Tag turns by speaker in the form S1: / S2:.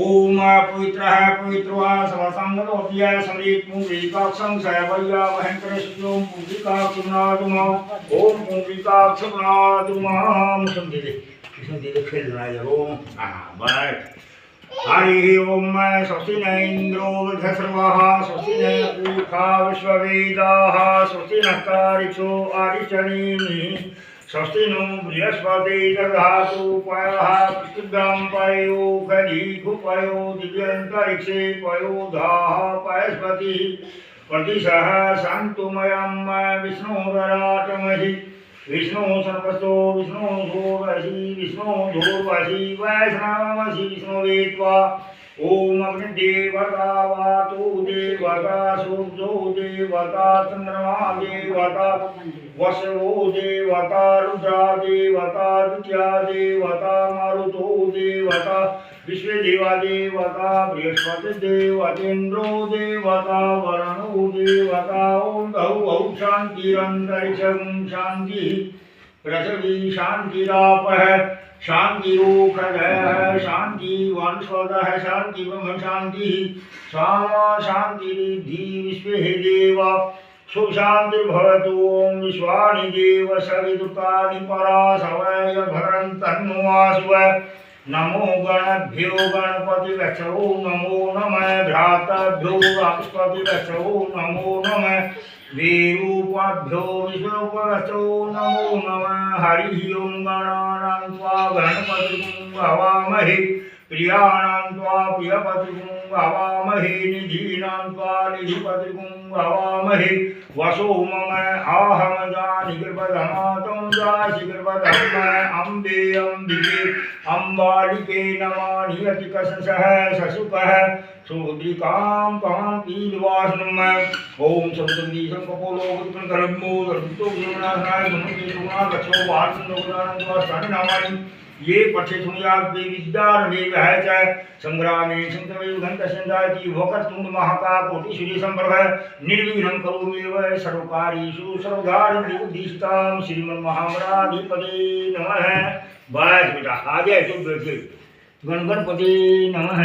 S1: ओम पवित्रः पवित्रो समसंगतोऽप्य समृत् पुंडरीकाक्षं सवैया महेन्द्रस्यों पुंडरीकाक्षनादुम ओम पुंडरीकाक्षनादुम सुंदर खेलना है ओम बस हरि ओम स्वस्ति न इंद्रो वृद्धश्रवः स्वस्ति न पूषा विश्ववेदाः स्वस्ति नस्तारिक्षो अरिष्टनेमिः स्वस्ति नो बृहस्पति दधातु पयः पृथिव्यां पयो खलीकुपयो दिव्यन्तरिक्षे पयो धाः पयस्पतिः प्रतिशः शान्तुमयं विष्णुवराटमहि विष्णु सर्वस्तो विष्णु धूर्वसि विष्णु धूर्वसि वैष्णवसि विष्णुवेत्वा ओम अग्निदेवता वातु देवता सूर्यो देवता चंद्रमा देवता वसवो देवता रुद्रा देवता द्वितीया देवता मारुतो देवता विश्वदेवा देवता बृहस्पति देवतेन्द्रो देवता वरुणो देवता ओम बहु शांतिरंतरिक्षं शांति पृथ्वी शांतिरापः शांतिरूपदः शांति वंशवदः शांति ब्रह्म शांति सामा शांति रिद्धि विश्वे देव सुशांतिर्भवतु ओम विश्वानि देव सवितुतानि पराशवय भरं तन्नुवासुव नमो गणभ्यो गणपतिवक्षो नमो नमः भ्रातभ्यो बृहस्पतिवक्षो नमो नमः वीरूपाभ्यो विश्वरूपवक्षो नमो नमः हरि ओम गणानां त्वा गणपतिं हवामहे प्रियाणां त्वा प्रियपतिं हवामहे निधीनां त्वा निधिपतिं हवामहे वसो मम आहम जानि कृपधमातं जासि कृपधम अम्बे अम्बिके अम्बालिके नमानि अतिकससः ससुकः सुदिकां कां पीलवासनम ओम शब्दं संकपोलो गुरुकरमो धर्मतो गुरुनाथाय गुरुते गुरुनाथ गच्छो वासनोदानं स्वास्थानि नामानि ये पठे सुनियाद वे विद्यार वे वह च संग्रामे संतवे घंटसंजाति वक्रतुंड महाका कोटि सूर्य संप्रभ निर्विघ्नं करोम्येव सर्वकार्येषु सर्वदा श्रीमन्महामराधिपते नमः। बस बेटा आ जाए तो गणपति नमः।